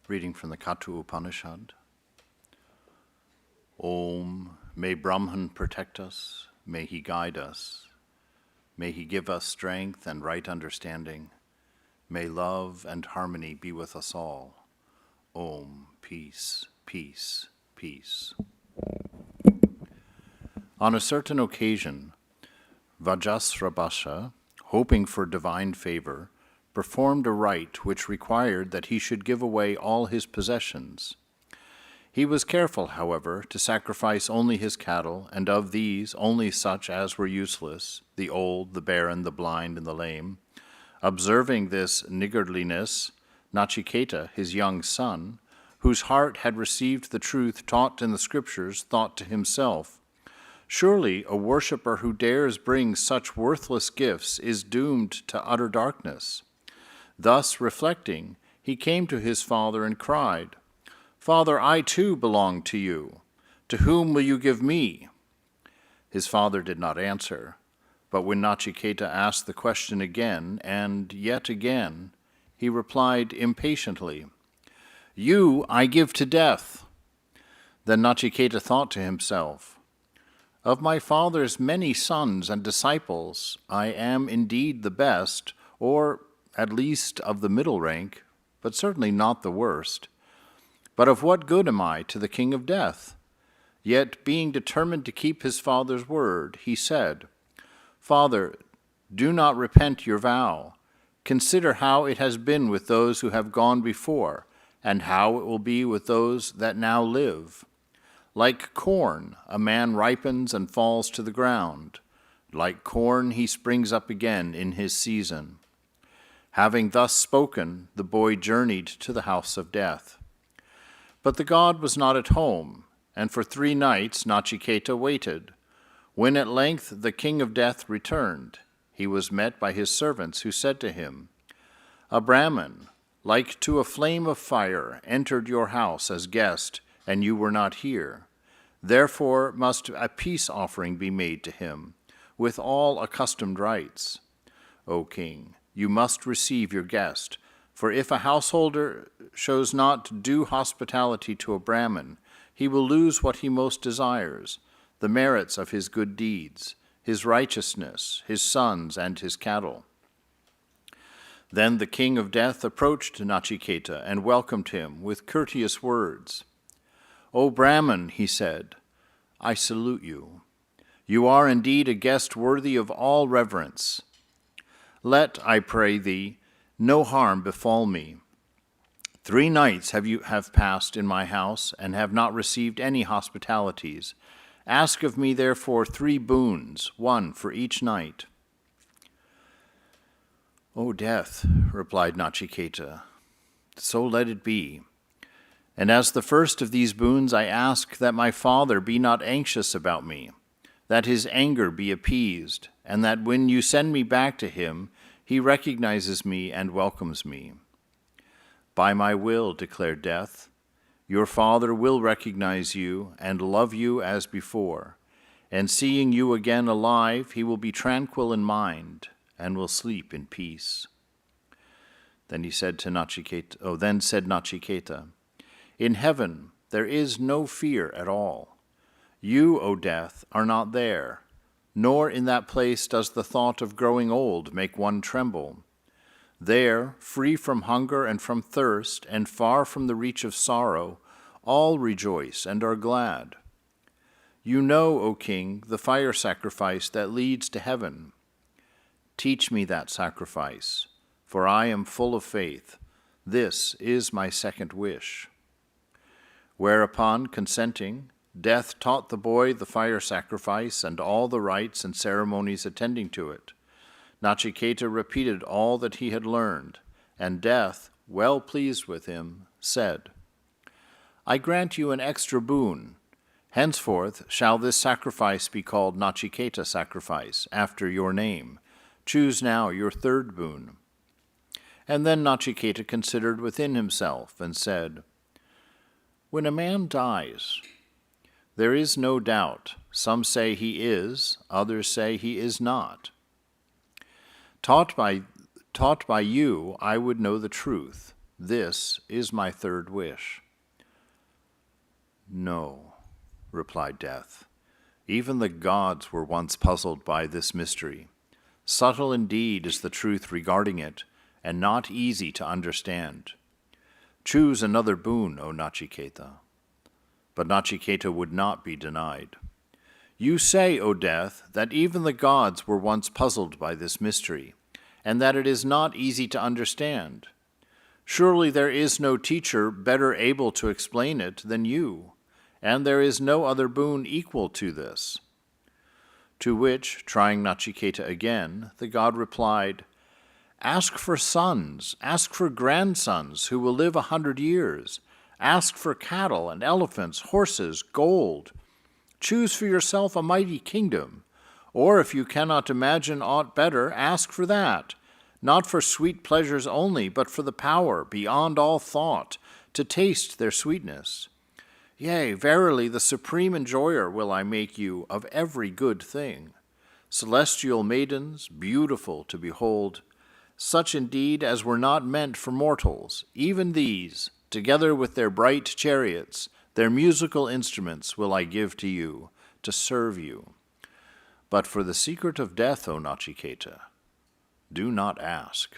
Reading from the Katha Upanishad. Om, may Brahman protect us, may he guide us, may he give us strength and right understanding, may love and harmony be with us all. Om, peace, peace, peace. On a certain occasion, Vajrasrabhasha, hoping for divine favor, performed a rite which required that he should give away all his possessions. He was careful, however, to sacrifice only his cattle, and of these only such as were useless, the old, the barren, the blind, and the lame. Observing this niggardliness, Nachiketa, his young son, whose heart had received the truth taught in the scriptures, thought to himself, "Surely a worshipper who dares bring such worthless gifts is doomed to utter darkness." Thus reflecting, he came to his father and cried, "Father, I too belong to you. To whom will you give me?" His father did not answer, but when Nachiketa asked the question again and yet again, he replied impatiently, "You I give to death." Then Nachiketa thought to himself, "Of my father's many sons and disciples, I am indeed the best, or at least of the middle rank, but certainly not the worst. But of what good am I to the king of death?" Yet, being determined to keep his father's word, he said, "Father, do not repent your vow. Consider how it has been with those who have gone before, and how it will be with those that now live. Like corn, a man ripens and falls to the ground. Like corn, he springs up again in his season." Having thus spoken, the boy journeyed to the house of death. But the god was not at home, and for 3 nights Nachiketa waited. When at length the king of death returned, he was met by his servants, who said to him, "A Brahmin, like to a flame of fire, entered your house as guest, and you were not here. Therefore must a peace offering be made to him, with all accustomed rites. O king, you must receive your guest, for if a householder shows not due hospitality to a Brahmin, he will lose what he most desires, the merits of his good deeds, his righteousness, his sons, and his cattle." Then the king of death approached Nachiketa and welcomed him with courteous words. "O Brahmin," he said, "I salute you. You are indeed a guest worthy of all reverence. Let, I pray thee, no harm befall me. 3 nights you have passed in my house and have not received any hospitalities. Ask of me, therefore, 3 boons, 1 for each night." "O death," replied Nachiketa, "so let it be. And as the first of these boons, I ask that my father be not anxious about me, that his anger be appeased, and that when you send me back to him, he recognizes me and welcomes me." "By my will," declared Death, "your father will recognize you and love you as before, and seeing you again alive, he will be tranquil in mind and will sleep in peace." Then said Nachiketa, "In heaven there is no fear at all. You, O Death, are not there, nor in that place does the thought of growing old make one tremble. There, free from hunger and from thirst, and far from the reach of sorrow, all rejoice and are glad. You know, O king, the fire sacrifice that leads to heaven. Teach me that sacrifice, for I am full of faith. This is my second wish." Whereupon, consenting, Death taught the boy the fire sacrifice and all the rites and ceremonies attending to it. Nachiketa repeated all that he had learned, and Death, well pleased with him, said, "I grant you an extra boon. Henceforth shall this sacrifice be called Nachiketa sacrifice, after your name. Choose now your 3rd boon." And then Nachiketa considered within himself and said, "When a man dies, there is no doubt. Some say he is, others say he is not. Taught by you, I would know the truth. This is my third wish." "No," replied Death. "Even the gods were once puzzled by this mystery. Subtle indeed is the truth regarding it, and not easy to understand. Choose another boon, O Nachiketa." But Nachiketa would not be denied. "You say, O Death, that even the gods were once puzzled by this mystery, and that it is not easy to understand. Surely there is no teacher better able to explain it than you, and there is no other boon equal to this." To which, trying Nachiketa again, the god replied, "Ask for sons, ask for grandsons who will live 100 years. Ask for cattle and elephants, horses, gold. Choose for yourself a mighty kingdom. Or if you cannot imagine aught better, ask for that, not for sweet pleasures only, but for the power, beyond all thought, to taste their sweetness. Yea, verily, the supreme enjoyer will I make you of every good thing. Celestial maidens, beautiful to behold, such indeed as were not meant for mortals, even these, together with their bright chariots, their musical instruments will I give to you, to serve you. But for the secret of death, O Nachiketa, do not ask."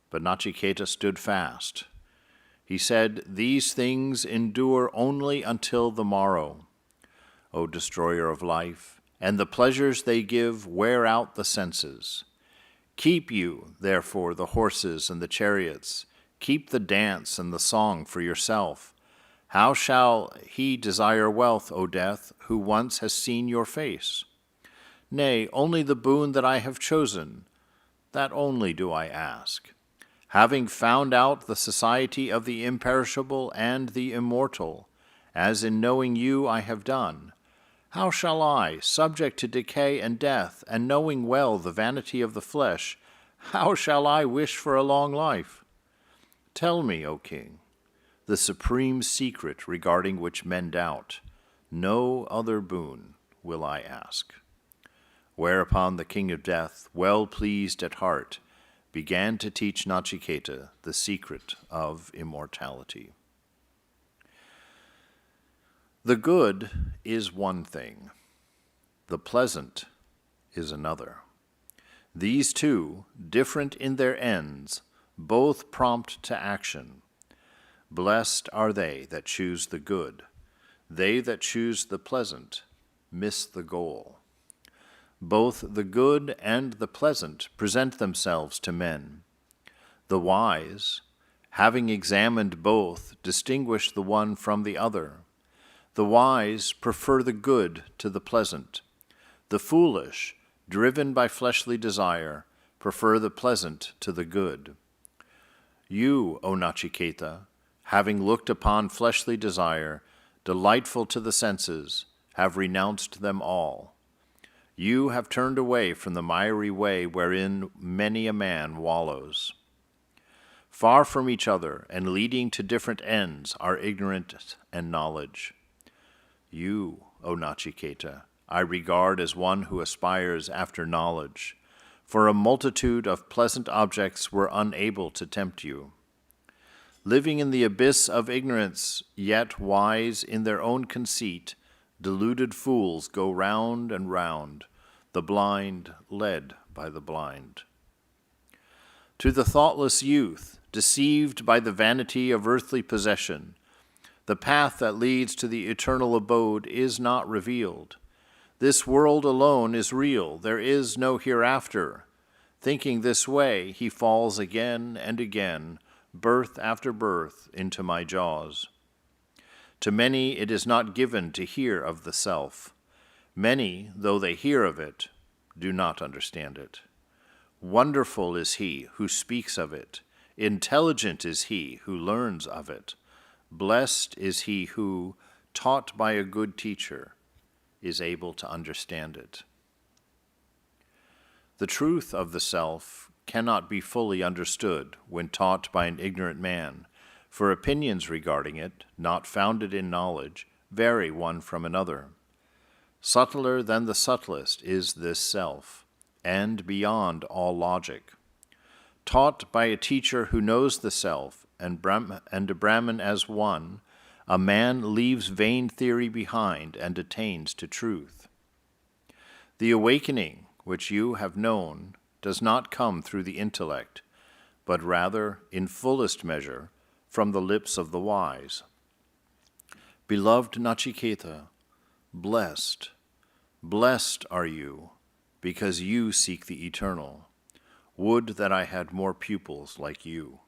But Nachiketa stood fast. He said, "These things endure only until the morrow, O destroyer of life, and the pleasures they give wear out the senses. Keep you, therefore, the horses and the chariots. Keep the dance and the song for yourself. How shall he desire wealth, O Death, who once has seen your face? Nay, only the boon that I have chosen, that only do I ask. Having found out the society of the imperishable and the immortal, as in knowing you I have done, how shall I, subject to decay and death, and knowing well the vanity of the flesh, how shall I wish for a long life? Tell me, O King, the supreme secret regarding which men doubt. No other boon will I ask." Whereupon the King of Death, well pleased at heart, began to teach Nachiketa the secret of immortality. The good is one thing, the pleasant is another. These two, different in their ends, both prompt to action. Blessed are they that choose the good. They that choose the pleasant miss the goal. Both the good and the pleasant present themselves to men. The wise, having examined both, distinguish the one from the other. The wise prefer the good to the pleasant. The foolish, driven by fleshly desire, prefer the pleasant to the good. You, O Nachiketa, having looked upon fleshly desire, delightful to the senses, have renounced them all. You have turned away from the miry way wherein many a man wallows. Far from each other and leading to different ends are ignorance and knowledge. You, O Nachiketa, I regard as one who aspires after knowledge, for a multitude of pleasant objects were unable to tempt you. Living in the abyss of ignorance, yet wise in their own conceit, deluded fools go round and round, the blind led by the blind. To the thoughtless youth, deceived by the vanity of earthly possession, the path that leads to the eternal abode is not revealed. This world alone is real, there is no hereafter. Thinking this way, he falls again and again, birth after birth, into my jaws. To many it is not given to hear of the self. Many, though they hear of it, do not understand it. Wonderful is he who speaks of it. Intelligent is he who learns of it. Blessed is he who, taught by a good teacher, is able to understand it. The truth of the self cannot be fully understood when taught by an ignorant man, for opinions regarding it, not founded in knowledge, vary one from another. Subtler than the subtlest is this self, and beyond all logic. Taught by a teacher who knows the self and a Brahman as one, a man leaves vain theory behind and attains to truth. The awakening which you have known does not come through the intellect, but rather, in fullest measure, from the lips of the wise. Beloved Nachiketa, blessed, blessed are you, because you seek the eternal. Would that I had more pupils like you.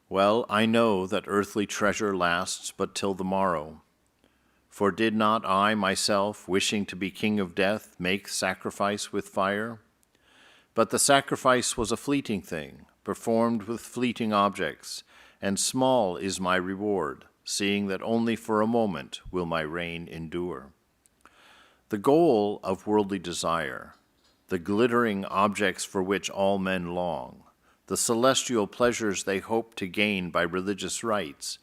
Well, I know that earthly treasure lasts but till the morrow. For did not I myself, wishing to be king of death, make sacrifice with fire? But the sacrifice was a fleeting thing, performed with fleeting objects, and small is my reward, seeing that only for a moment will my reign endure. The goal of worldly desire, the glittering objects for which all men long, the celestial pleasures they hope to gain by religious rites,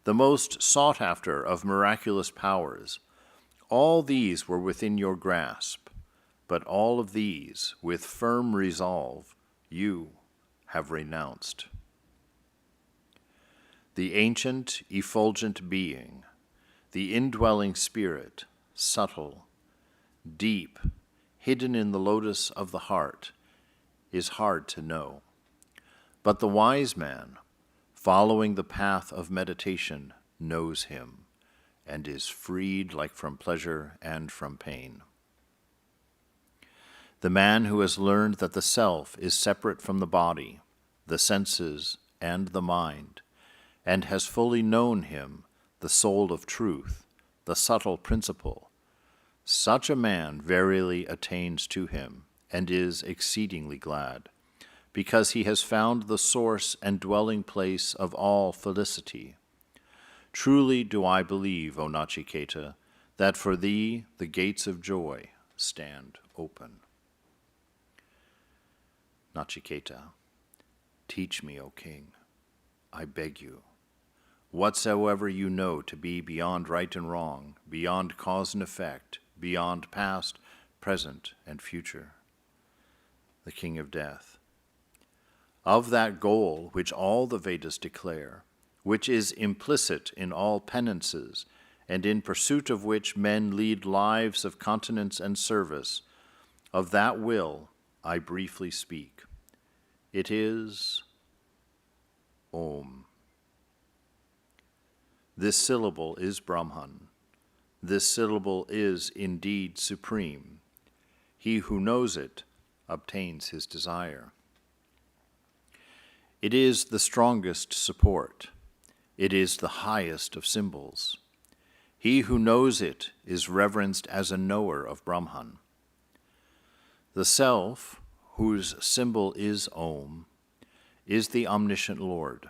the most sought after of miraculous powers, all these were within your grasp, but all of these, with firm resolve, you have renounced. The ancient, effulgent being, the indwelling spirit, subtle, deep, hidden in the lotus of the heart, is hard to know. But the wise man, following the path of meditation, knows him, and is freed like from pleasure and from pain. The man who has learned that the self is separate from the body, the senses, and the mind, and has fully known him, the soul of truth, the subtle principle, such a man verily attains to him, and is exceedingly glad, because he has found the source and dwelling place of all felicity. Truly do I believe, O Nachiketa, that for thee the gates of joy stand open. Nachiketa, teach me, O king, I beg you, whatsoever you know to be beyond right and wrong, beyond cause and effect, beyond past, present, and future. The King of Death. Of that goal which all the Vedas declare, which is implicit in all penances, and in pursuit of which men lead lives of continence and service, of that will I briefly speak. It is Om. This syllable is Brahman. This syllable is indeed supreme. He who knows it obtains his desire. It is the strongest support. It is the highest of symbols. He who knows it is reverenced as a knower of Brahman. The Self, whose symbol is Om, is the omniscient Lord.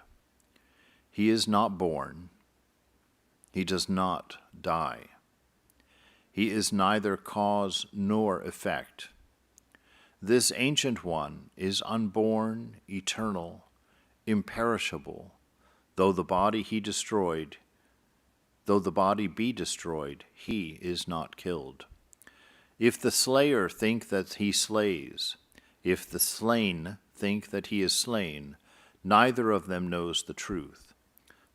He is not born. He does not die. He is neither cause nor effect. This ancient one is unborn, eternal, imperishable, though the body be destroyed, he is not killed. If the slayer think that he slays, if the slain think that he is slain, neither of them knows the truth.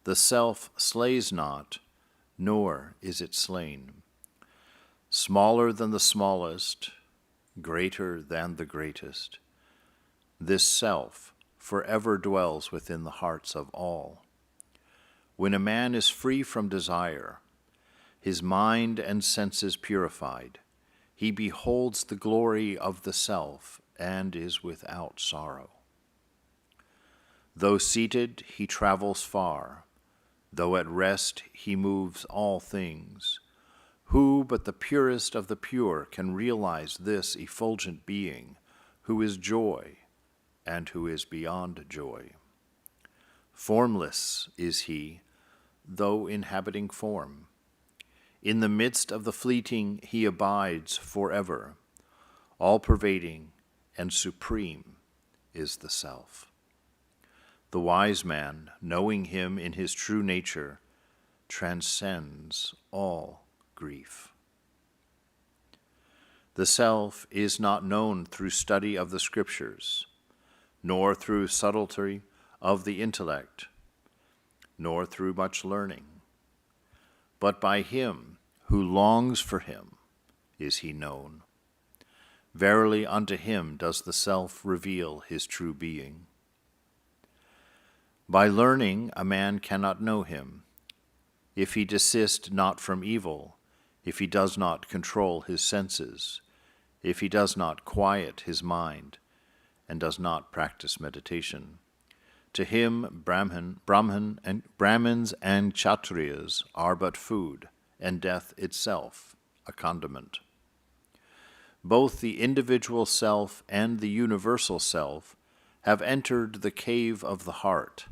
The self slays not, nor is it slain. Smaller than the smallest, greater than the greatest, this self forever dwells within the hearts of all. When a man is free from desire, his mind and senses purified, he beholds the glory of the self and is without sorrow. Though seated, he travels far. Though at rest, he moves all things. Who but the purest of the pure can realize this effulgent being, who is joy and who is beyond joy? Formless is he, though inhabiting form. In the midst of the fleeting he abides forever. All-pervading and supreme is the Self. The wise man, knowing him in his true nature, transcends all grief. The Self is not known through study of the Scriptures. nor through subtlety of the intellect, nor through much learning, but by him who longs for him is he known. Verily unto him does the self reveal his true being. By learning a man cannot know him, if he desist not from evil, if he does not control his senses, if he does not quiet his mind, and does not practice meditation. To him Brahmins and Kshatriyas are but food, and death itself a condiment. Both the individual self and the universal self have entered the cave of the heart,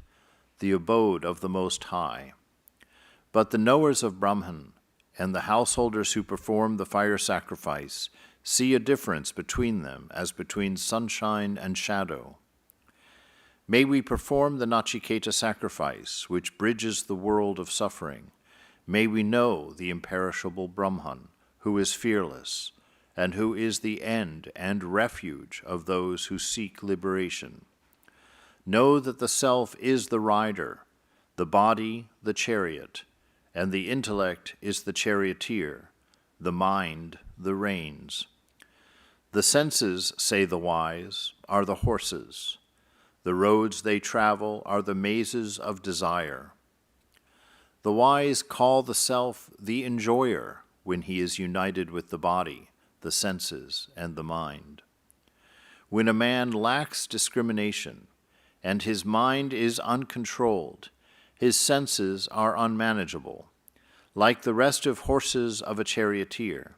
the abode of the Most High. But the knowers of Brahman and the householders who perform the fire sacrifice see a difference between them as between sunshine and shadow. May we perform the Nachiketa sacrifice, which bridges the world of suffering. May we know the imperishable Brahman, who is fearless, and who is the end and refuge of those who seek liberation. Know that the self is the rider, the body the chariot, and the intellect is the charioteer, the mind the reins. The senses, say the wise, are the horses. The roads they travel are the mazes of desire. The wise call the self the enjoyer when he is united with the body, the senses, and the mind. When a man lacks discrimination, and his mind is uncontrolled, his senses are unmanageable, like the restive horses of a charioteer.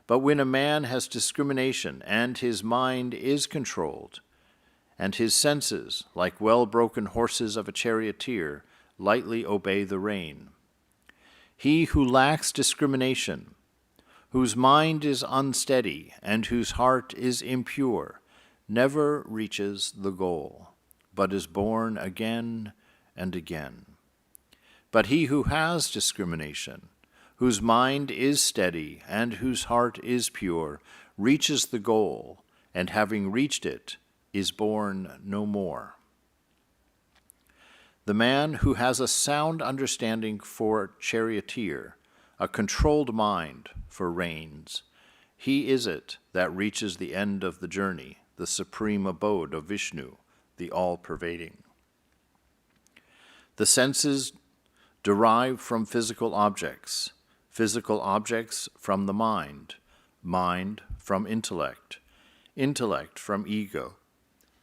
But when a man has discrimination, and his mind is controlled, and his senses, like well-broken horses of a charioteer, lightly obey the rein. He who lacks discrimination, whose mind is unsteady, and whose heart is impure, never reaches the goal, but is born again and again. But he who has discrimination, whose mind is steady, and whose heart is pure, reaches the goal, and having reached it, is born no more. The man who has a sound understanding for charioteer, a controlled mind for reins, he is it that reaches the end of the journey, the supreme abode of Vishnu, the all-pervading. The senses derive from physical objects from the mind from intellect from ego,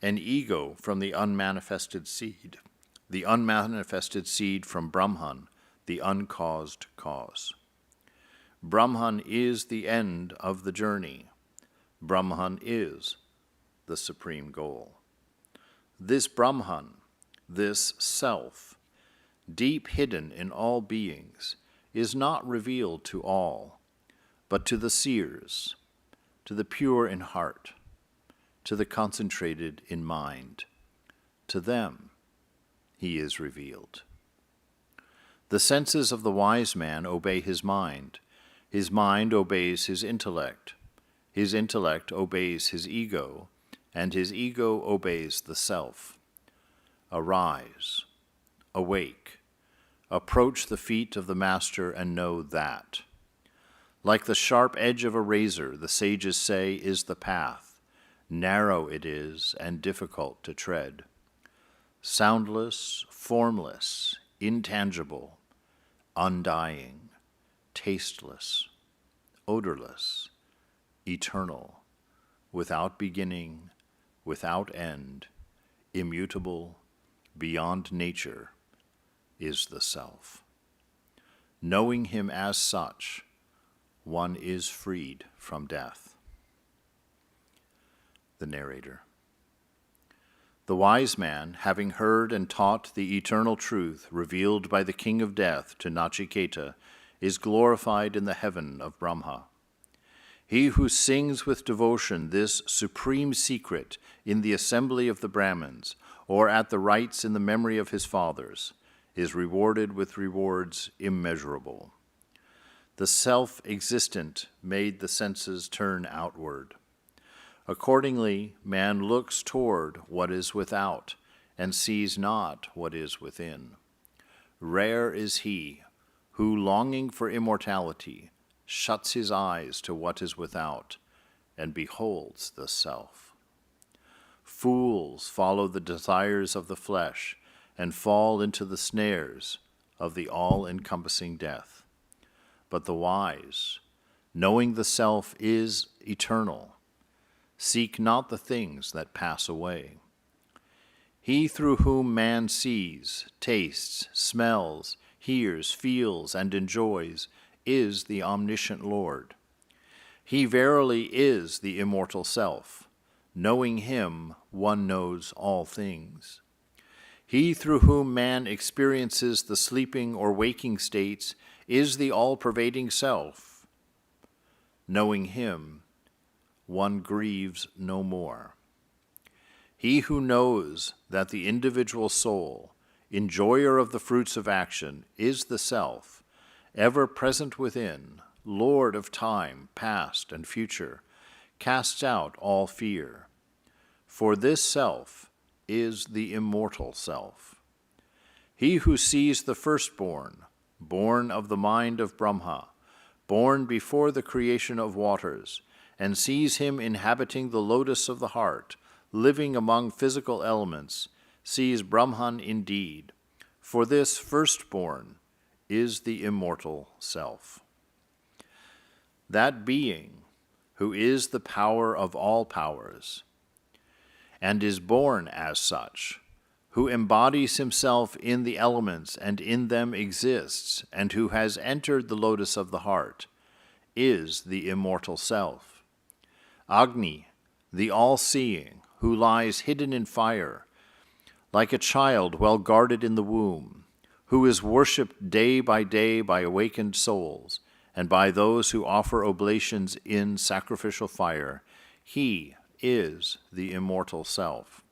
and ego from the unmanifested seed from Brahman, the uncaused cause. Brahman is the end of the journey. Brahman is the supreme goal. This Brahman, this self, deep hidden in all beings, is not revealed to all, but to the seers, to the pure in heart, to the concentrated in mind. To them he is revealed. The senses of the wise man obey his mind obeys his intellect obeys his ego, and his ego obeys the self. Arise, awake, approach the feet of the Master and know that. Like the sharp edge of a razor, the sages say, is the path. Narrow it is and difficult to tread. Soundless, formless, intangible, undying, tasteless, odorless, eternal, without beginning, without end, immutable, beyond nature, is the self. Knowing him as such, one is freed from death. The narrator. The wise man, having heard and taught the eternal truth revealed by the King of Death to Nachiketa, is glorified in the heaven of Brahma. He who sings with devotion this supreme secret in the assembly of the Brahmins, or at the rites in the memory of his fathers, is rewarded with rewards immeasurable. The self-existent made the senses turn outward. Accordingly, man looks toward what is without, and sees not what is within. Rare is he who, longing for immortality, shuts his eyes to what is without, and beholds the self. Fools follow the desires of the flesh, and fall into the snares of the all-encompassing death. But the wise, knowing the self is eternal, seek not the things that pass away. He through whom man sees, tastes, smells, hears, feels, and enjoys is the omniscient Lord. He verily is the immortal self. Knowing him, one knows all things. He through whom man experiences the sleeping or waking states is the all-pervading self. Knowing him, one grieves no more. He who knows that the individual soul, enjoyer of the fruits of action, is the self, ever present within, Lord of time, past and future, casts out all fear. For this self is the immortal self. He who sees the firstborn, born of the mind of Brahma, born before the creation of waters, and sees him inhabiting the lotus of the heart, living among physical elements, sees Brahman indeed, for this firstborn is the immortal self. That being, who is the power of all powers, and is born as such, who embodies himself in the elements and in them exists, and who has entered the lotus of the heart, is the immortal self. Agni, the all-seeing, who lies hidden in fire, like a child well guarded in the womb, who is worshipped day by awakened souls, and by those who offer oblations in sacrificial fire, he is the immortal self.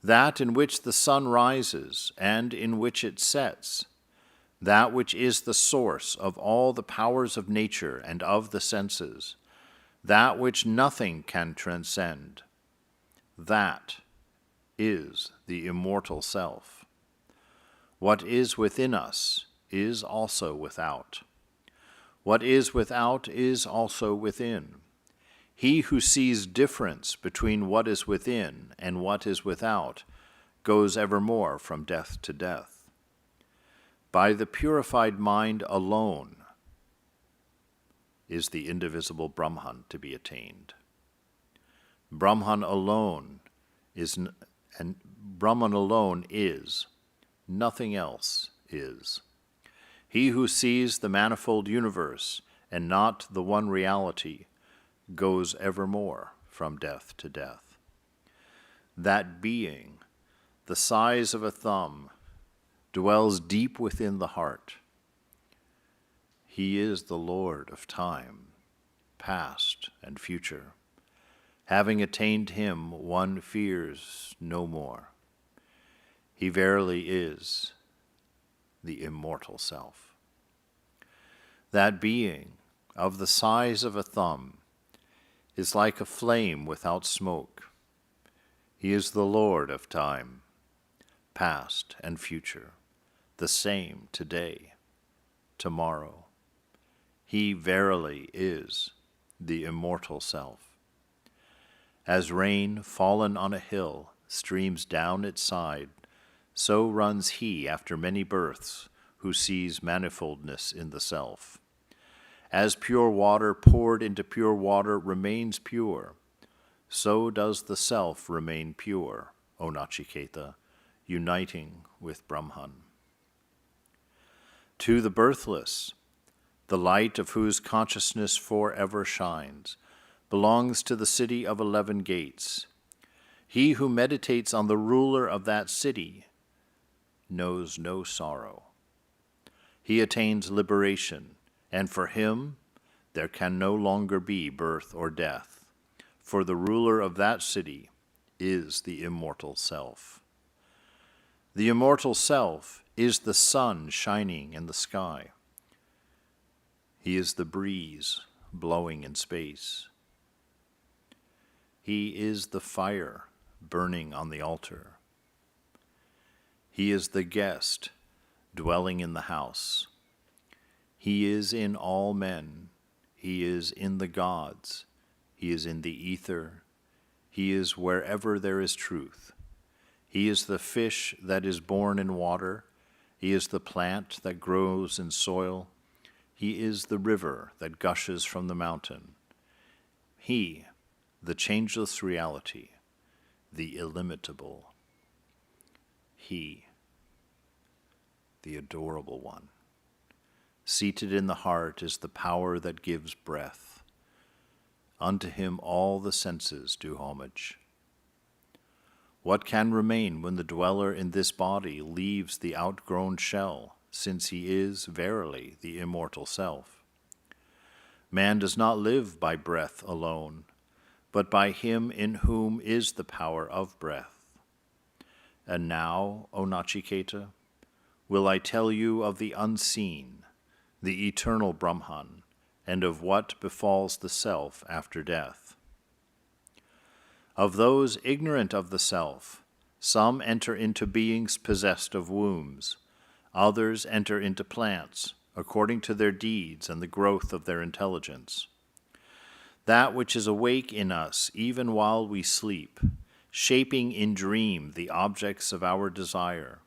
That in which the sun rises and in which it sets, that which is the source of all the powers of nature and of the senses, that which nothing can transcend, that is the immortal self. What is within us is also without. What is without is also within. He who sees difference between what is within and what is without goes evermore from death to death. By the purified mind alone is the indivisible Brahman to be attained. Brahman alone is, nothing else is. He who sees the manifold universe and not the one reality goes evermore from death to death. That being, the size of a thumb, dwells deep within the heart. He is the Lord of time, past and future. Having attained him, one fears no more. He verily is the immortal self. That being, of the size of a thumb, is like a flame without smoke. He is the Lord of time, past and future, the same today, tomorrow. He verily is the immortal self. As rain fallen on a hill streams down its side, so runs he after many births who sees manifoldness in the self. As pure water poured into pure water remains pure, so does the self remain pure, O Nachiketa, uniting with Brahman. To the birthless, the light of whose consciousness forever shines, belongs to the city of 11 gates. He who meditates on the ruler of that city knows no sorrow. He attains liberation, and for him there can no longer be birth or death, for the ruler of that city is the immortal self. The immortal self is the sun shining in the sky. He is the breeze blowing in space. He is the fire burning on the altar. He is the guest dwelling in the house. He is in all men. He is in the gods. He is in the ether. He is wherever there is truth. He is the fish that is born in water. He is the plant that grows in soil. He is the river that gushes from the mountain. He, the changeless reality, the illimitable. He, the adorable one. Seated in the heart is the power that gives breath. Unto him all the senses do homage. What can remain when the dweller in this body leaves the outgrown shell, since he is, verily, the immortal self? Man does not live by breath alone, but by him in whom is the power of breath. And now, O Nachiketa, will I tell you of the unseen, the eternal Brahman, and of what befalls the self after death. Of those ignorant of the self, some enter into beings possessed of wombs, others enter into plants, according to their deeds and the growth of their intelligence. That which is awake in us even while we sleep, shaping in dream the objects of our desire,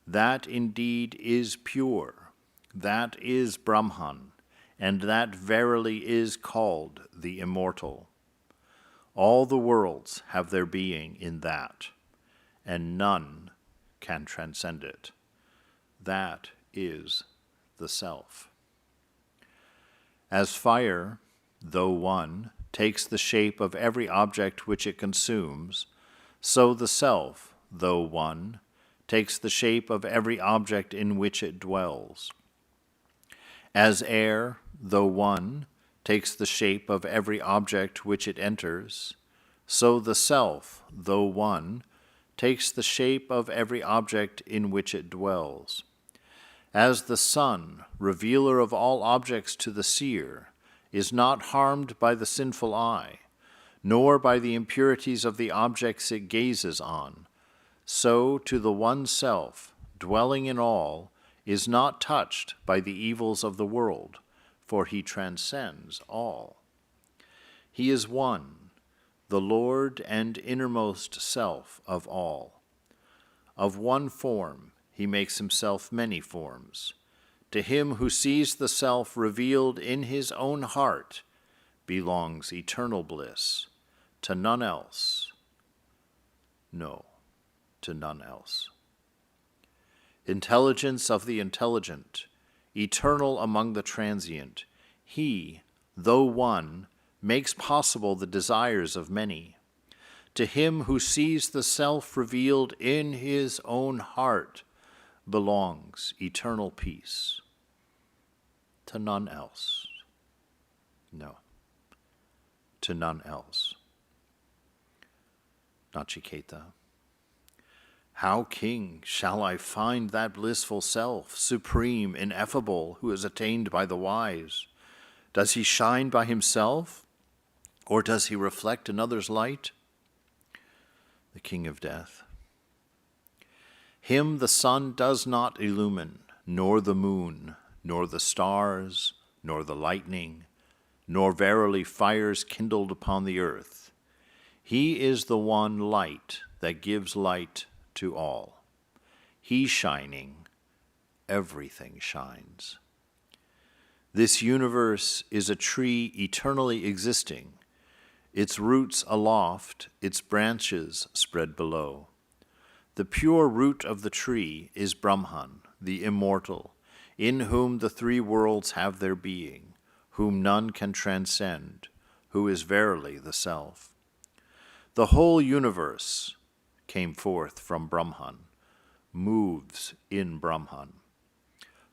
that indeed is pure, that is Brahman, and that verily is called the immortal. All the worlds have their being in that, and none can transcend it. That is the self. As fire, though one, takes the shape of every object which it consumes, so the self, though one, takes the shape of every object in which it dwells. As air, though one, takes the shape of every object which it enters, so the self, though one, takes the shape of every object in which it dwells. As the sun, revealer of all objects to the seer, is not harmed by the sinful eye, nor by the impurities of the objects it gazes on, so to the one self, dwelling in all, is not touched by the evils of the world, for he transcends all. He is one, the Lord and innermost self of all. Of one form he makes himself many forms. To him who sees the self revealed in his own heart belongs eternal bliss, to none else. No, to none else. Intelligence of the intelligent, eternal among the transient, he, though one, makes possible the desires of many. To him who sees the self revealed in his own heart belongs eternal peace. To none else. No, to none else. Nachiketa. How, king, shall I find that blissful self, supreme, ineffable, who is attained by the wise? Does he shine by himself, or does he reflect another's light? The king of death. Him the sun does not illumine, nor the moon, nor the stars, nor the lightning, nor verily fires kindled upon the earth. He is the one light that gives light to all. He shining, everything shines. This universe is a tree eternally existing, its roots aloft, its branches spread below. The pure root of the tree is Brahman, the immortal, in whom the three worlds have their being, whom none can transcend, who is verily the self. The whole universe came forth from Brahman, moves in Brahman.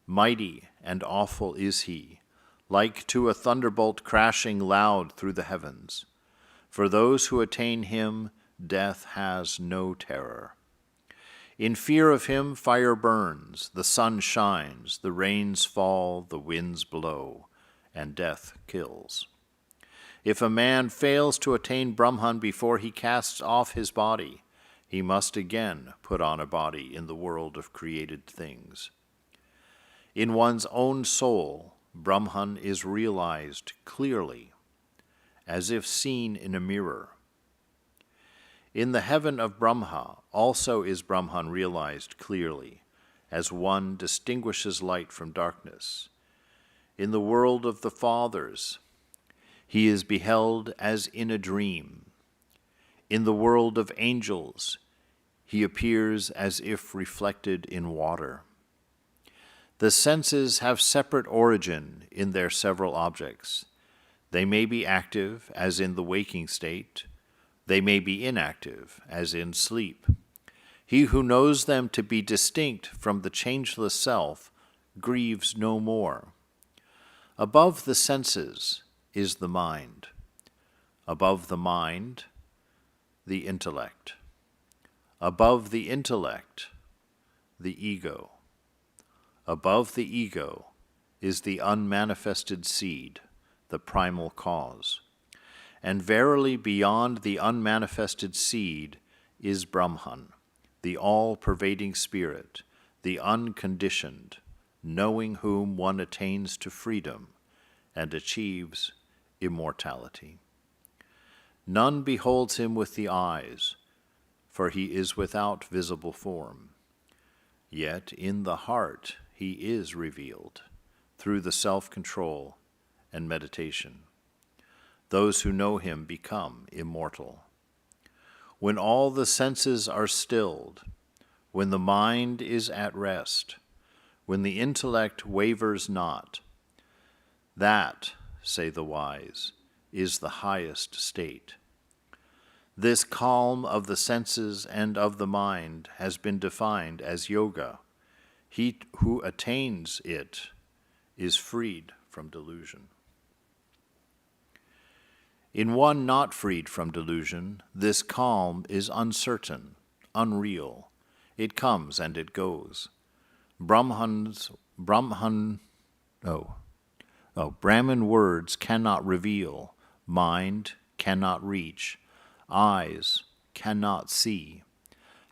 Mighty and awful is he, like to a thunderbolt crashing loud through the heavens. For those who attain him, death has no terror. In fear of him, fire burns, the sun shines, the rains fall, the winds blow, and death kills. If a man fails to attain Brahman before he casts off his body, he must again put on a body in the world of created things. In one's own soul, Brahman is realized clearly, as if seen in a mirror. In the heaven of Brahma also is Brahman realized clearly, as one distinguishes light from darkness. In the world of the fathers, he is beheld as in a dream. In the world of angels, he appears as if reflected in water. The senses have separate origin in their several objects. They may be active, as in the waking state. They may be inactive, as in sleep. He who knows them to be distinct from the changeless self grieves no more. Above the senses is the mind. Above the mind, the intellect. Above the intellect, the ego. Above the ego is the unmanifested seed, the primal cause. And verily beyond the unmanifested seed is Brahman, the all-pervading spirit, the unconditioned, knowing whom one attains to freedom and achieves immortality. None beholds him with the eyes, for he is without visible form. Yet in the heart he is revealed through the self-control and meditation. Those who know him become immortal. When all the senses are stilled, when the mind is at rest, when the intellect wavers not, that, say the wise, is the highest state. This calm of the senses and of the mind has been defined as yoga. He who attains it is freed from delusion. In one not freed from delusion, this calm is uncertain, unreal. It comes and it goes. Brahman words cannot reveal, mind cannot reach, eyes cannot see.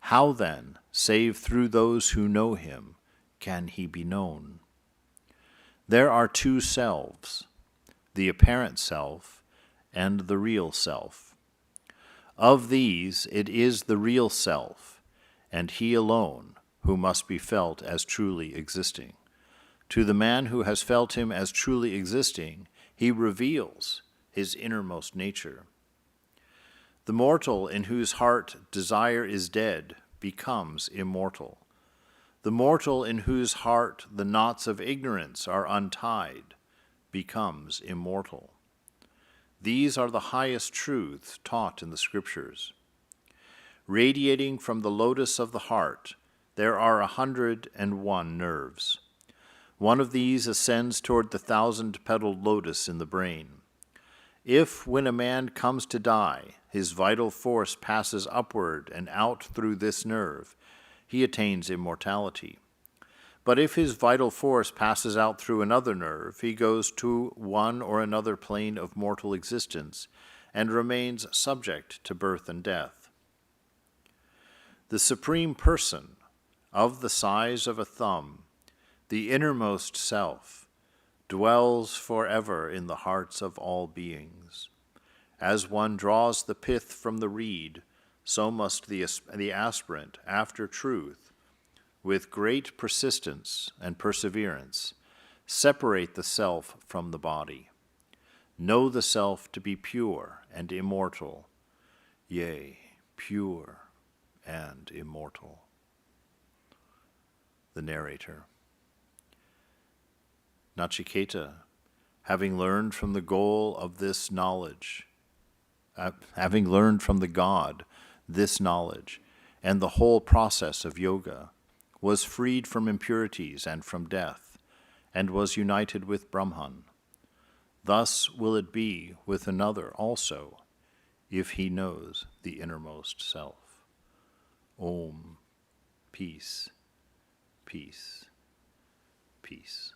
How then, save through those who know him, can he be known? There are two selves, the apparent self and the real self. Of these it is the real self, and he alone, who must be felt as truly existing. To the man who has felt him as truly existing, he reveals his innermost nature. The mortal in whose heart desire is dead becomes immortal. The mortal in whose heart the knots of ignorance are untied becomes immortal. These are the highest truths taught in the Scriptures. Radiating from the lotus of the heart, there are 101 nerves. One of these ascends toward the 1,000-petaled lotus in the brain. If, when a man comes to die, his vital force passes upward and out through this nerve, he attains immortality. But if his vital force passes out through another nerve, he goes to one or another plane of mortal existence and remains subject to birth and death. The Supreme Person, of the size of a thumb, the innermost self, dwells forever in the hearts of all beings. As one draws the pith from the reed, so must the aspirant after truth, with great persistence and perseverance, separate the self from the body. Know the self to be pure and immortal, yea, pure and immortal. The narrator. Nachiketa, having learned from the goal of this knowledge, having learned from the God this knowledge, and the whole process of yoga, was freed from impurities and from death, and was united with Brahman. Thus will it be with another also, if he knows the innermost self. Om. Peace, peace, peace.